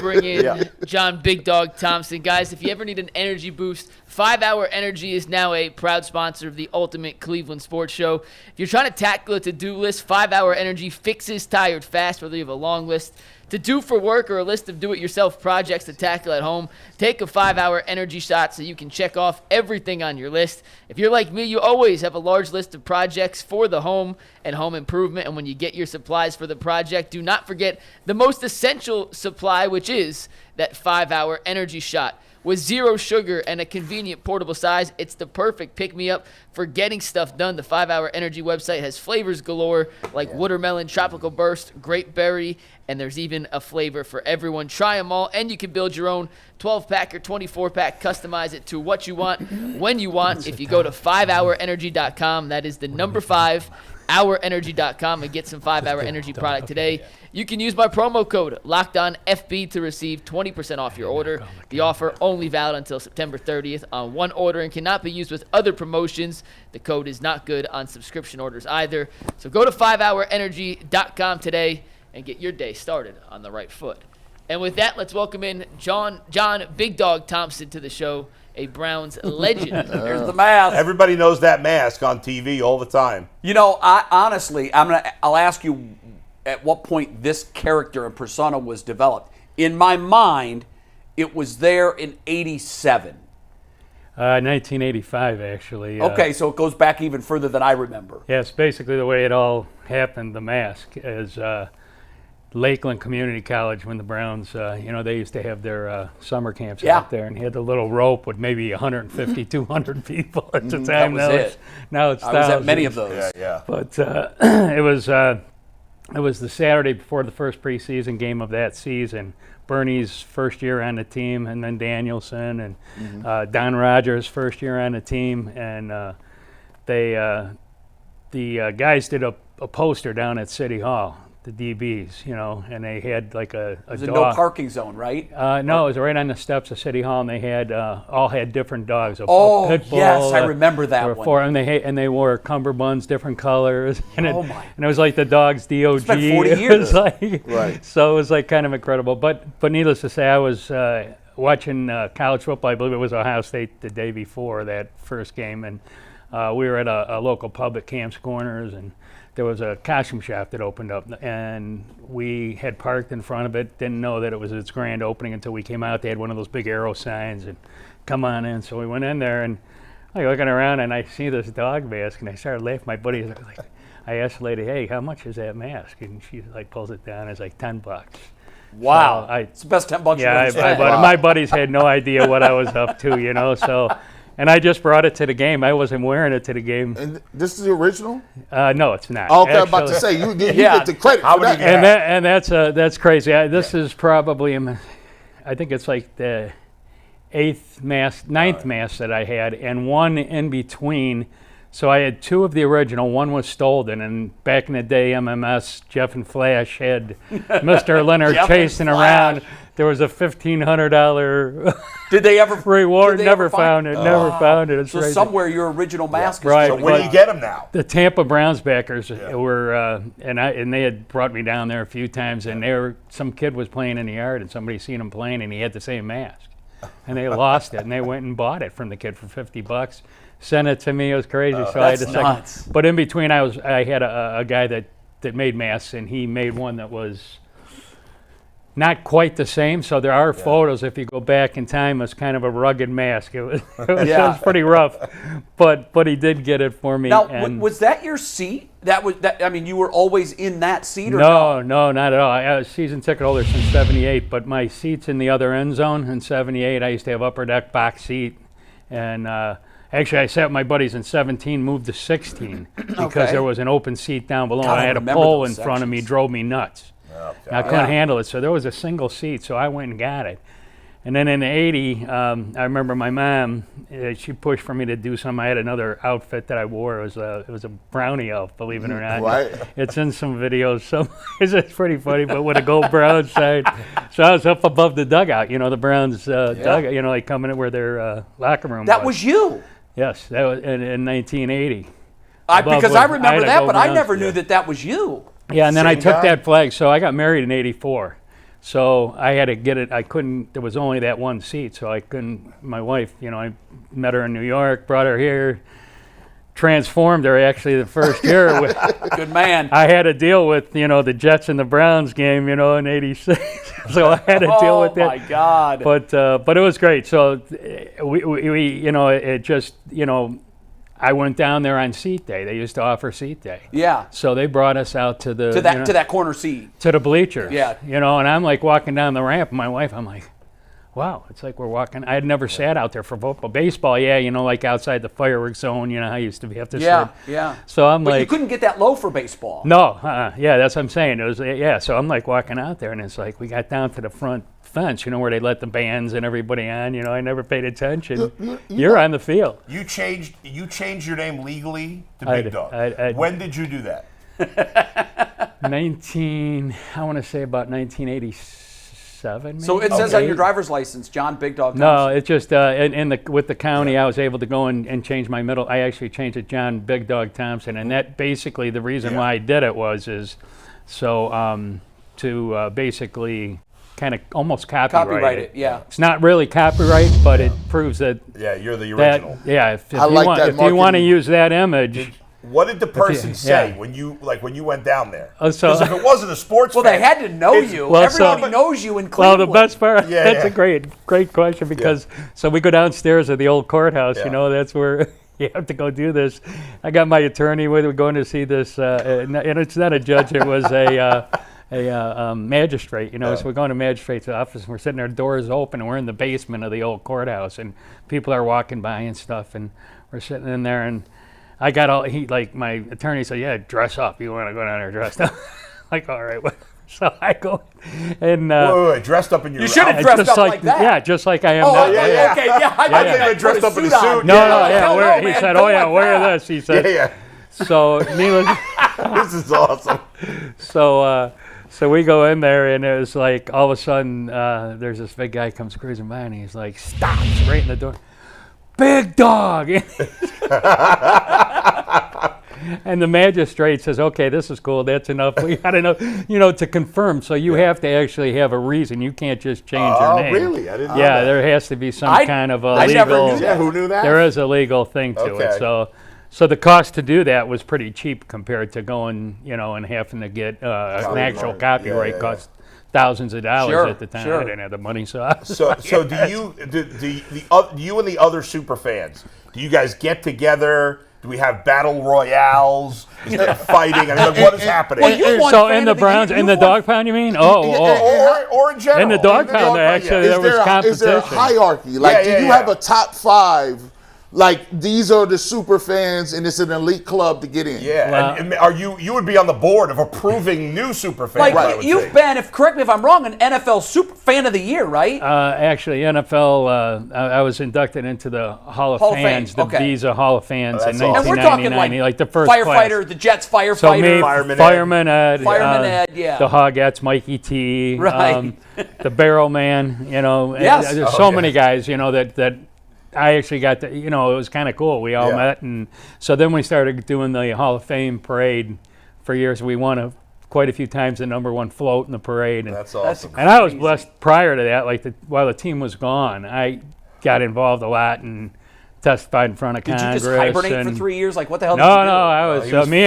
bring in John Big Dawg Thompson. Guys, if you ever need an energy boost, 5 Hour Energy is now a proud sponsor of the Ultimate Cleveland Sports Show. If you're trying to tackle a to-do list, 5 Hour Energy fixes tired fast, whether you have a long list to do for work or a list of do-it-yourself projects to tackle at home. Take a 5 Hour Energy shot so you can check off everything on your list. If you're like me, you always have a large list of projects for the home and home improvement, and when you get your supplies for the project, do not forget the most essential supply, which is that 5 Hour Energy shot. With 0 sugar and a convenient portable size, it's the perfect pick-me-up for getting stuff done. The 5 Hour Energy website has flavors galore like watermelon, tropical burst, grape berry, and there's even a flavor for everyone. Try them all, and you can build your own 12-pack or 24-pack. Customize it to what you want, when you want. If you go to 5hourenergy.com, that is the number 5, hourenergy.com, and get some 5 Hour Energy product today. You can use my promo code LOCKEDONFB to receive 20% off your order. The offer only valid until September 30th on one order and cannot be used with other promotions. The code is not good on subscription orders either. So go to 5hourenergy.com today and get your day started on the right foot. And with that, let's welcome in John Big Dawg Thompson to the show, a Browns legend. There's the mask. Everybody knows that mask on TV all the time. You know, honestly, I'll ask you at what point this character and persona was developed. In my mind, it was there in '87. 1985, actually. Okay, so it goes back even further than I remember. Yeah, it's basically the way it all happened. The mask is Lakeland Community College when the Browns, they used to have their summer camps out there, and had the little rope with maybe 150, 200 people at the time. Now it's thousands. I was at many of those. Yeah. But it was the Saturday before the first preseason game of that season. Bernie's first year on the team, and then Danielson and Don Rogers' first year on the team, and the guys did a poster down at City Hall, the DBs, and they had like a There's dog. a no parking zone, right? No, it was right on the steps of City Hall, and they had all had different dogs. A pit bull, yes, I remember that one. And they wore cummerbunds, different colors. And and it was like the dog's DOG. It's been 40 years. Right. So it was like kind of incredible. But needless to say, I was watching college football. I believe it was Ohio State the day before that first game, and we were at a local pub at Camp's Corners, and there was a costume shop that opened up, and we had parked in front of it, didn't know that it was its grand opening until we came out. They had one of those big arrow signs, and come on in. So we went in there, and I'm looking around, and I see this dog mask, and I started laughing. My buddy, I asked the lady, hey, how much is that mask? And she pulls it down, it's like $10. Wow, so it's the best $10 you've ever spent. My buddies had no idea what I was up to, so... And I just brought it to the game. I wasn't wearing it to the game. And this is the original? No, it's not. Okay, I'm about to say, you get the credit for that. And that's crazy. This is probably, I think it's like the ninth mask that I had, and one in between. So I had 2 of the original. One was stolen, and back in the day, MMS, Jeff and Flash had Mr. Leonard chasing around. There was a $1,500 Did they ever reward. Never found it. Never found it. It's so crazy. Somewhere your original mask is right. So where do you get them now? The Tampa Browns backers were, and they had brought me down there a few times, and some kid was playing in the yard, and somebody seen him playing, and he had the same mask, and they lost it, and they went and bought it from the kid for $50. Sent it to me. It was crazy. So I had to nuts. But in between, I had a guy that made masks, and he made one that was not quite the same. So there are photos. If you go back in time, it's kind of a rugged mask. It was pretty rough, but he did get it for me. Now, was that your seat? You were always in that seat, or no, not at all. I was a season ticket holder since '78, but my seat's in the other end zone. In '78, I used to have upper deck box seat, and actually, I sat with my buddies in 17, moved to 16 because there was an open seat down below. God, I had a pole in front of me, drove me nuts. I couldn't handle it, so there was a single seat, so I went and got it. And then in '80, I remember my mom, she pushed for me to do something. I had another outfit that I wore. It was a brownie elf, believe it or not. Right. It's in some videos. It's pretty funny, but with a gold Browns sign. So I was up above the dugout, the Browns dugout, coming in where their locker room was. That was you? Yes, that was in 1980. Because I remember that, but I never knew that was you. Yeah, and then I took that flag. So I got married in '84. So I had to get it. I couldn't. There was only that one seat, so I couldn't. My wife, I met her in New York, brought her here, transformed her actually the first year. Good man. I had to deal with the Jets and the Browns game, in '86. So I had to deal with that. Oh my God! But it was great. So we it just I went down there on seat day. They used to offer seat day. Yeah. So they brought us out to the to that corner seat. To the bleachers. Yeah. And I'm like walking down the ramp, and my wife, I'm like, wow, it's like we're walking. I had never sat out there for football. Baseball, yeah, like outside the fireworks zone, I used to have to sit. Yeah. So I'm but like, you couldn't get that low for baseball. No, yeah, that's what I'm saying. It was, so I'm like walking out there, and it's like we got down to the front fence, where they let the bands and everybody on. I never paid attention. You're on the field. You changed your name legally to Big Dawg. When did you do that? I want to say about 1987. So it says on your driver's license, John Big Dawg Thompson. No, it's just with the county, I was able to go and change my middle. I actually changed it John Big Dawg Thompson, and that basically the reason why I did it is to basically kind of almost copyright it. Yeah. It's not really copyright, but it proves that. Yeah, you're the original. If you want to use that image. What did the person say when you went down there? Because if it wasn't a sports fan, they had to know you. Everybody knows you in Cleveland. Well, the best part, that's a great question because so we go downstairs at the old courthouse. That's where you have to go do this. I got my attorney with. We're going to see this, and it's not a judge. It was a magistrate, So we're going to magistrate's office, and we're sitting there, doors open, and we're in the basement of the old courthouse, and people are walking by and stuff, and we're sitting in there, and I got my attorney said, yeah, dress up. You want to go down there dressed up? Like, all right. So I go and wait, dressed up in your. You should have dressed up like that. Yeah, just like I am. Oh, yeah. Okay, yeah. I thought you dressed up in a suit. No. He said, wear this. He said. Yeah. So needless. This is awesome. So we go in there, and it was like all of a sudden there's this big guy comes cruising by, and he's like, stops right in the door. Big Dawg. And the magistrate says, okay, this is cool. That's enough. We got to to confirm. So you have to actually have a reason. You can't just change your name. Oh, really? I didn't know Yeah, that. there has to be some kind of a I legal. never knew that. Who knew that? There is a legal thing to it. So the cost to do that was pretty cheap compared to going, and having to get an actual copyright cost thousands of dollars at the time. I didn't have the money, so do you and the other super fans? Do you guys get together? Do we have battle royales? Is there fighting? What is happening? So in the Browns, in the dog pound, you mean? Or in general. In the dog pound, there was competition. Is there a hierarchy? Do you have a top 5? Like, these are the super fans, and it's an elite club to get in. Yeah. And are you would be on the board of approving new super fans? Like, you've been, correct me if I'm wrong, an NFL Super Fan of the Year, right? Actually, NFL, I was inducted into the Hall of Fans, the Visa Hall of Fans in 1999. And we're talking like the first firefighter, class. The Jets firefighter. So me, Fireman Ed, the Hogettes, Mikey T, the Barrel Man, Yes. There's so many guys, that I actually got to, it was kind of cool. We all met, and so then we started doing the Hall of Fame parade for years. We won quite a few times the #1 float in the parade. And, that's awesome. And I was blessed prior to that, while the team was gone, I got involved a lot and testified in front of Congress. Did you just hibernate for 3 years? Like, what the hell did you do? No, I was, me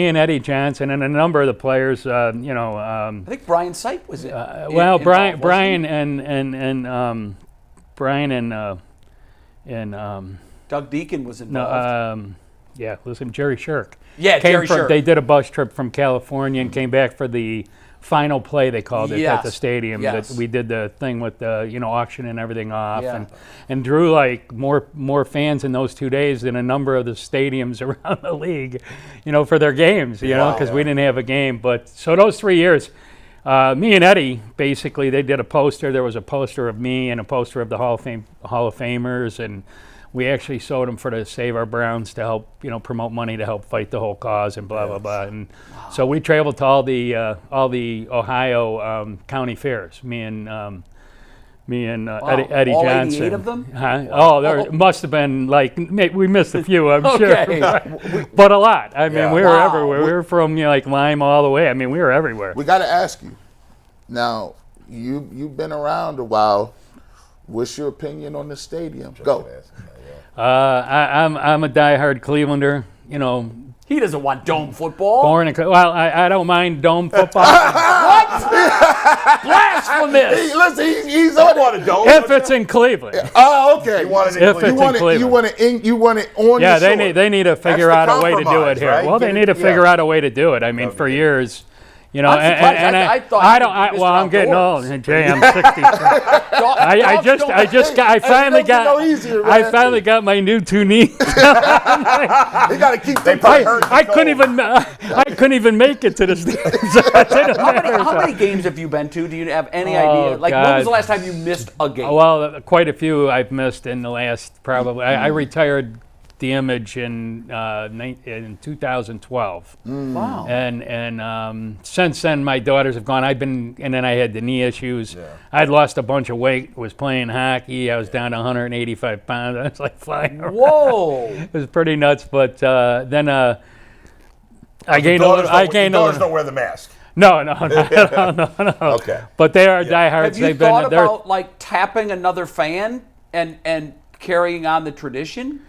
and Eddie Johnson and a number of the players, I think Brian Sipe was it. Brian and Doug Deacon was involved. Jerry Shirk. Yeah, Jerry Shirk. They did a bus trip from California and came back for the final play, they called it, at the stadium. Yes. That we did the thing with the auctioning everything off and drew like more fans in those 2 days than a number of the stadiums around the league, for their games, because we didn't have a game. But so those 3 years. Me and Eddie, basically, they did a poster. There was a poster of me and a poster of the Hall of Famers, and we actually sold them for the Save Our Browns to help, promote money to help fight the whole cause and blah blah blah. And so we traveled to all the Ohio county fairs. Me and Eddie all Johnson. 88 of them? There must have been we missed a few, I'm sure, but a lot. I mean, we were everywhere. We were from like Lime all the way. I mean, we were everywhere. We got to ask you now. you've been around a while. What's your opinion on the stadium? Go. I'm a diehard Clevelander. You know, He doesn't want dome football. born in. Well, I don't mind dome football Blasphemous. Listen, he's I on want it. a dome. if it's in Cleveland. Oh, okay. You want it in If Cleveland. it's in Cleveland. You want it on Yeah, the they shore. need to figure That's out the a way to do it compromise, here. right? Well, they Get need it- to figure yeah. out a way to do it. I mean, for years, you know, I'm surprised. I thought I you don't. were Well, I'm Mr. getting Outdoors. old. Jay, I'm 60. I finally got my new two knees. They got to keep them tight. I couldn't even make it to the stadium. How many games have you been to? Do you have any Oh, idea? Like, when God. was the last time you missed a game? Well, quite a few I've missed in the last probably. I retired the Image in 2012. Wow. And since then, my daughters have gone. And then I had the knee issues. Yeah. I'd lost a bunch of weight. Was playing hockey. I was down to 185 pounds. I was like flying around. Whoa. It was pretty nuts. But then I gained a Daughters little. I don't- gained a daughters little. don't wear the mask. No. Okay. But they are diehards. Have you thought about, like, tapping another fan and carrying on the tradition?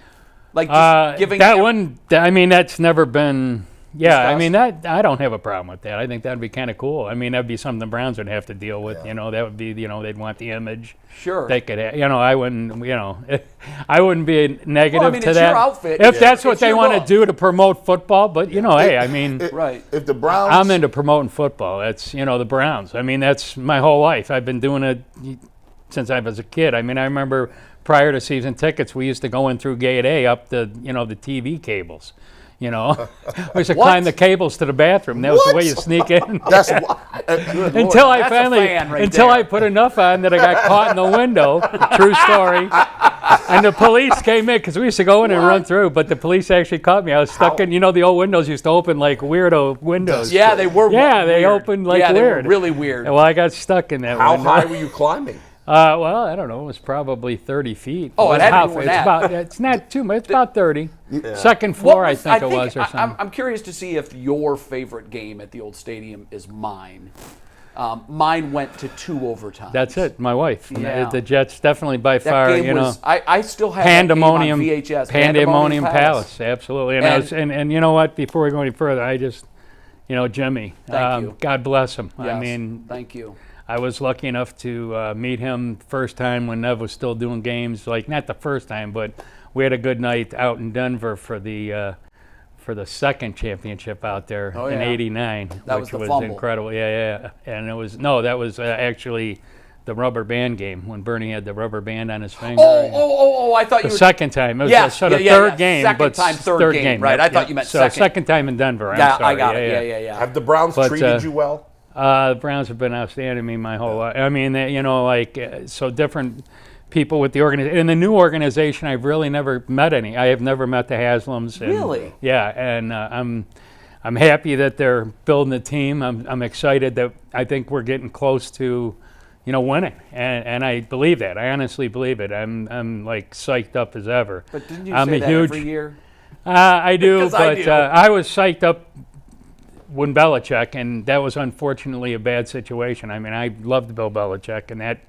Like, just giving that one. I mean, that's never been. Yeah, I mean discussed? I don't have a problem with that. I think that'd be kind of cool. I mean, that'd be something the Browns would have to deal with. Yeah. You know, that would be. You know, they'd want the image. Sure. They could. You know, I wouldn't. You know, I wouldn't be negative Well, I mean, to it's that. your outfit. If Yeah. that's what It's they your want to look. do to promote football, but you know, hey, I mean. Right. If the Browns, I'm into promoting football. That's, you know, the Browns. I mean, that's my whole life. I've been doing it since I was a kid. I mean, I remember prior to season tickets, we used to go in through Gate A up the, you know, the TV cables. You know, we used to climb the cables to the bathroom. That was the way you sneak in. that's Until I That's a finally, fan right until there. I put enough on that I got caught in the window. True story. And the police came in because we used to go in and run through, but the police actually caught me. I was stuck in. You know, the old windows used to open like weirdo windows. Yeah, they were. Yeah, they weird. opened like yeah, weird. they were really weird. Well, I got stuck in that How window. high were you climbing? Well, I don't know. It was probably 30 feet. Oh, it had to be more it's than that. about. It's not too much. It's about 30. Second floor, I think it was, or something. I'm curious to see if your favorite game at the old stadium is mine. Mine went to 2 overtimes. That's it. My wife. Yeah. The Jets definitely by That far. game You know. was. I still have that game on Pandemonium, VHS. Pandemonium Palace, absolutely. And, And- and you know what? Before we go any further, I just, you know, Jimmy, Thank you. God bless him. I Yes, mean, thank you. I was lucky enough to meet him first time when Nev was still doing games. Like not the first time, but we had a good night out in Denver for the second championship out there Oh, in yeah. '89, That which was the was fumble. incredible. Yeah. And that was actually the rubber band game when Bernie had the rubber band on his finger. Oh! I thought you The were. second time. It was Yeah, the sort of yeah, third yeah. game. Second but time, third game, right. I thought you meant so second. second time in Denver. I'm Yeah, sorry. I got it. Yeah. Have the Browns But, treated you well? The Browns have been outstanding to me my whole life. I mean, you know, like, so different people with the organization. In the new organization, I've really never met any. I have never met the Haslams. And, Really? Yeah, and I'm happy that they're building the team. I'm excited that I think we're getting close to, you know, winning, and I believe that. I honestly believe it. I'm like psyched up as ever. But didn't you I'm say a that huge, every year? I do, Because I but do. I was psyched up when Belichick, and that was unfortunately a bad situation. I mean, I loved Bill Belichick, and that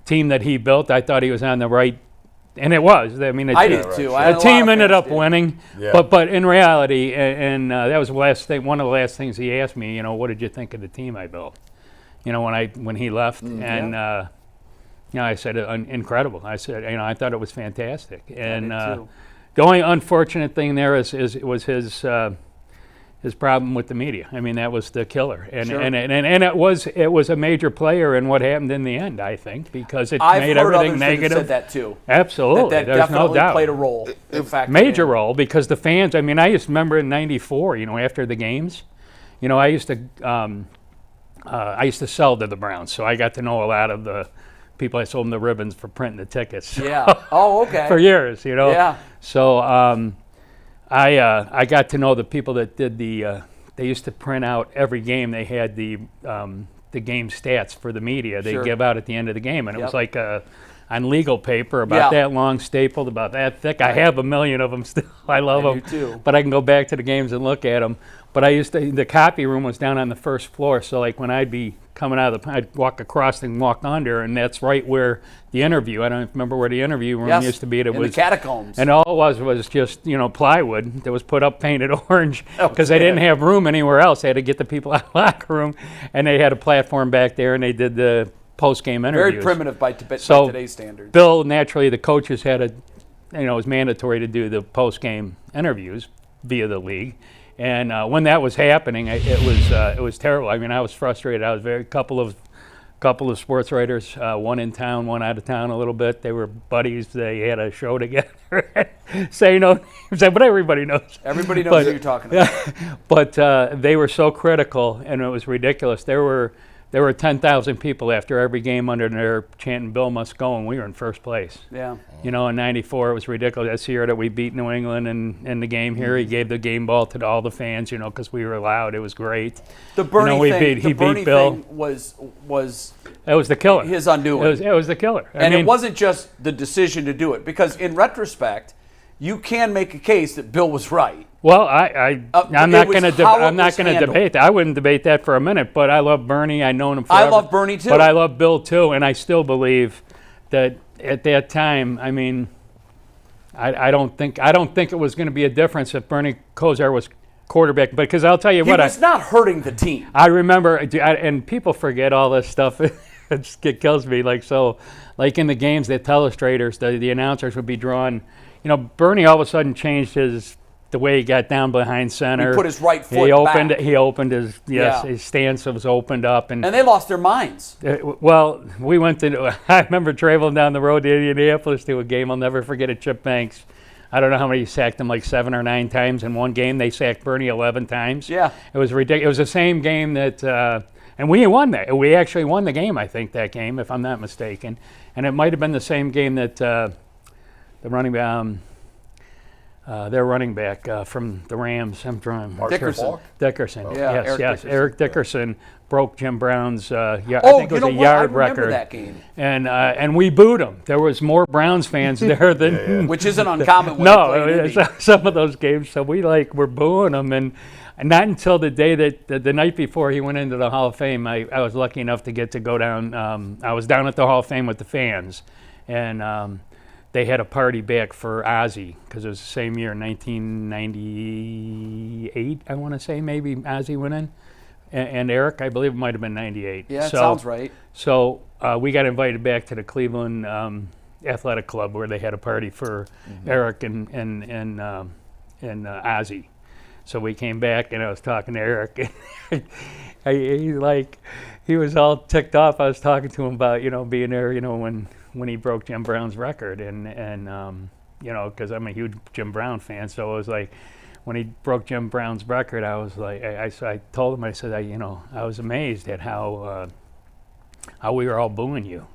team that he built, I thought he was on the right, and it was. I mean, I did too. the team ended up winning, Yeah. but in reality, and that was the last thing. One of the last things he asked me, you know, what did you think of the team I built? You know, when he left, and you know, I said incredible. I said, you know, I thought it was fantastic, and did too. the only unfortunate thing there was his problem with the media. I mean, that was the killer, and Sure. and it was a major player in what happened in the end. I think because it I've made heard everything others that have negative. said that too. Absolutely, That there's definitely no doubt. played a role. In fact, Major role because the fans. I mean, I used to remember in '94. You know, after the games, you know, I used to sell to the Browns, so I got to know a lot of the people. I sold them the ribbons for printing the tickets. Yeah. Oh, okay. For years, you know. Yeah. So I got to know the people that did the. They used to print out every game. They had the game stats for the media. They Sure. give out at the end of the game, and it Yep. was like a on legal paper about Yeah. that long, stapled, about that thick. I have a million of them still. I love them. do too. But I can go back to the games and look at them. But the copy room was down on the first floor, so like when I'd be coming out of I'd walk across and walk under, and that's right where the interview. I don't remember where the interview room Yes, used to be. It in was the catacombs. and all it was just plywood that was put up painted orange Oh, because they didn't yeah. have room anywhere else. They had to get the people out of the locker room, and they had a platform back there, and they did the post-game interviews. Very primitive by So today's standards. Bill, naturally, the coaches had it was mandatory to do the post-game interviews via the league. And when that was happening, it was terrible. I mean, I was frustrated. I was couple of sports writers, one in town, one out of town a little bit. They were buddies. They had a show together. Say no names, but everybody knows. Everybody knows who you're talking about. But they were so critical, and it was ridiculous. There were 10,000 people after every game under there chanting "Bill must go," and we were in first place. Yeah. In '94, it was ridiculous. This year that we beat New England in the game here, he gave the game ball to all the fans, because we were loud. It was great. The Bernie thing, he beat Bill. Thing was It was the killer. his undoing. It was the killer. And it wasn't just the decision to do it, because in retrospect, you can make a case that Bill was right. Well, I'm it not was going to how it I'm not was going to handled. debate that. I wouldn't debate that for a minute. But I love Bernie. I've known him forever. I love Bernie too. But I love Bill too, and I still believe that at that time, I mean, I don't think it was going to be a difference if Bernie Kosar was quarterback. Because I'll tell you He what, was not hurting the team. I remember, and people forget all this stuff. It kills me. Like in the games, the telestrators, the announcers would be drawn. Bernie all of a sudden changed the way he got down behind center. He put his right foot back. He opened his Yeah. his stance was opened up, and And they lost their minds. well, we went to. I remember traveling down the road to Indianapolis to a game. I'll never forget it. Chip Banks. I don't know how many he sacked him, like 7 or 9 times in one game. They sacked Bernie 11 times. Yeah. It was ridiculous. It was the same game that, and we won that. We actually won the game, I think, that game, if I'm not mistaken. And it might have been the same game that the running back, their running back from the Rams, Dickerson. Dickerson. Yeah, Yes, Eric yes. Dickerson. Eric Dickerson broke Jim Brown's, I Oh, think it was you a know what? yard I remember record. that game. And we booed him. There was more Browns fans there than Which isn't uncommon when no, they play in Indy. some of those games. So we were booing him, and not until the day that the night before he went into the Hall of Fame, I was lucky enough to get to go down. I was down at the Hall of Fame with the fans, and they had a party back for Ozzie because it was the same year, 1998. I want to say maybe Ozzie went in, and Eric, I believe it might have been 98. Yeah, it sounds right. So we got invited back to the Cleveland Athletic Club where they had a party for Eric and Ozzie. So we came back and I was talking to Eric. He was all ticked off. I was talking to him about being there when he broke Jim Brown's record and because I'm a huge Jim Brown fan. So it was like when he broke Jim Brown's record, I was like I told him, I said I was amazed at how we were all booing you,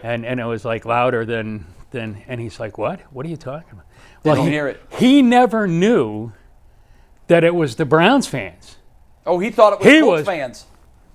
and it was like louder than and he's like, what are you talking about? Didn't hear it. He never knew that it was the Browns fans. Oh, he thought it was Colts fans.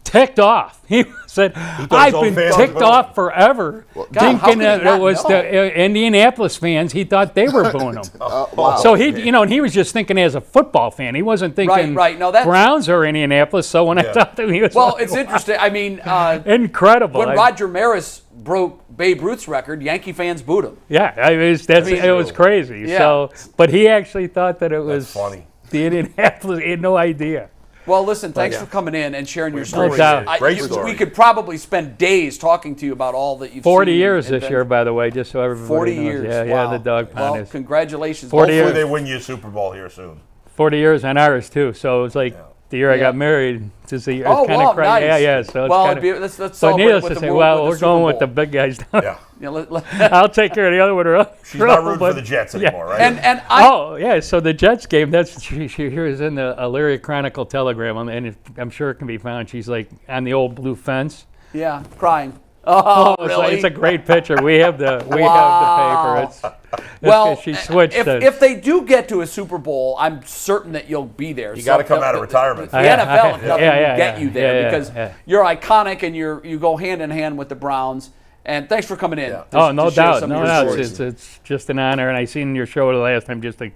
Ticked off. He said, I've been ticked off forever, God, how thinking could he that not it was know? the Indianapolis fans. He thought they were booing him. Wow. So and he was just thinking as a football fan. He wasn't thinking Right. No, that's- Browns or Indianapolis. So when I talked to him, he was Well, like, it's interesting. I mean, incredible. when Roger Maris broke Babe Ruth's record, Yankee fans booed him. Yeah, it was crazy. Yeah. So, but he actually thought that it was funny. the Indianapolis. He had no idea. Well, listen, thanks for coming in and sharing your stories. doubt. Great story. We could probably spend days talking to you about all that you've 40 seen. years and this been- year, by the way, just so everybody 40 knows. years. Yeah, Wow. the dog pound Well, is congratulations. 40 Hopefully years. they win you a Super Bowl here soon. 40 years on ours too. So it was like the year I got married. It's the year. Oh, it's kind wow, of crazy. nice. Yeah. So it's Well, kind of. let's But celebrate needless with to the say, with well, the we're Super going with Bowl. the big guys. Yeah. Yeah, I'll take care of the other one. She's not rooting for the Jets anymore, right? and I Oh yeah, so the Jets game. That's she here is in the Elyria Chronicle telegram, and I'm sure it can be found. She's like on the old blue fence. yeah, crying. Oh, It's, really? like, it's a great picture. We have the Wow. paper. It's well, she switched. if they do get to a Super Bowl, I'm certain that you'll be there. You gotta come out of retirement. The Yeah, NFL doesn't yeah, get you there yeah, because yeah. you're iconic and you go hand in hand with the Browns. And thanks for coming in. Yeah. Oh, no to share doubt. some No of your doubt. stories. It's just an honor. And I seen your show the last time. Just a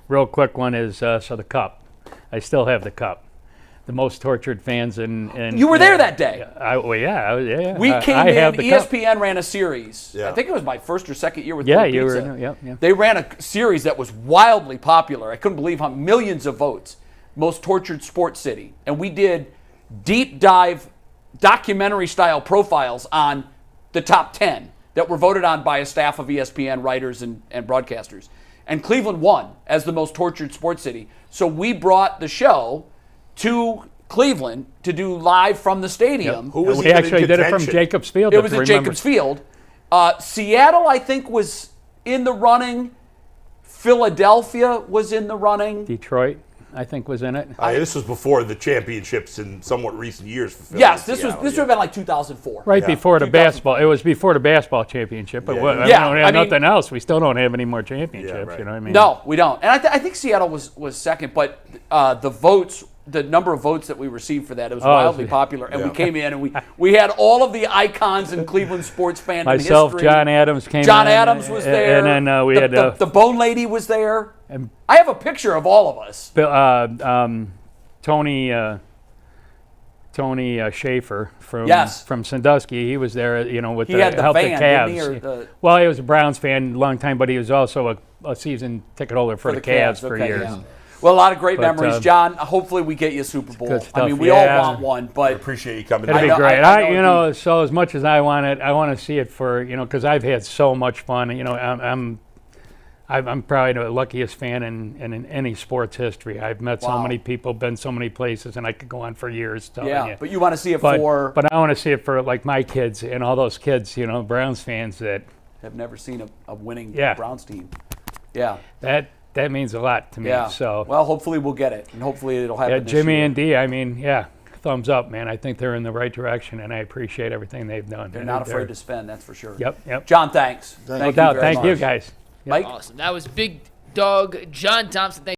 real quick one is so the cup. I still have the cup. The most tortured fans in You were there that day. Yeah. We came I in. have the cup. ESPN ran a series. Yeah. I think it was my first or second year with Yeah, Polk you Pizza. were. Yeah. They ran a series that was wildly popular. I couldn't believe how millions of votes. Most tortured sports city. And we did deep dive documentary style profiles on the top 10 that were voted on by a staff of ESPN writers and broadcasters. And Cleveland won as the most tortured sports city. So we brought the show to Cleveland to do live from the stadium. Who was We even in actually did it from contention? Jacobs Field. It if was you at remember. Jacobs Field. Seattle, I think, was in the running. Philadelphia was in the running. Detroit, I think, was in it. This was before the championships in somewhat recent years for Philly. Yes, this Seattle, would have been like 2004. Right Yeah. before the basketball. It was before the basketball championship. But Yeah. we Yeah, don't have I mean- nothing else. We still don't have any more championships. Yeah, right. You know what I mean? No, we don't. And I think Seattle was second, but the votes, the number of votes that we received for that, it was wildly popular. And we came in and we had all of the icons in Cleveland sports fandom Myself, history. John Adams came. John in, Adams was there. and then we had the Bone Lady was there. I have a picture of all of us. Tony Schaefer Yes. from Sandusky. He was there, with He had the helped van, the Cavs. didn't he, or the- Well, he was a Browns fan a long time, but he was also a season ticket holder for the Cavs for okay, years. yeah. Well, a lot of great But, memories, John. Hopefully, we get you a Super Bowl. good I stuff, mean, we yeah. all want one, but Appreciate you coming It'd in. be know- great. I know it'd So as much as I want it, I want to see it for because I've had so much fun. I'm probably the luckiest fan in any sports history. I've met so Wow. many people, been so many places, and I could go on for years telling you. yeah. But you want to see it But, for but I want to see it for like my kids and all those kids, Browns fans that have never seen a winning Yeah. Browns team. Yeah, that means a lot to me. yeah. So well, hopefully we'll get it, and hopefully it'll happen. yeah, this Jimmy year. and Dee, I mean, yeah, thumbs up, man. I think they're in the right direction, and I appreciate everything they've done. They're not afraid to spend, that's for sure. Yep. John, thanks. No Thank doubt. you very Thank you, much. guys. Mike. Awesome. That was Big Dog John Thompson. Thank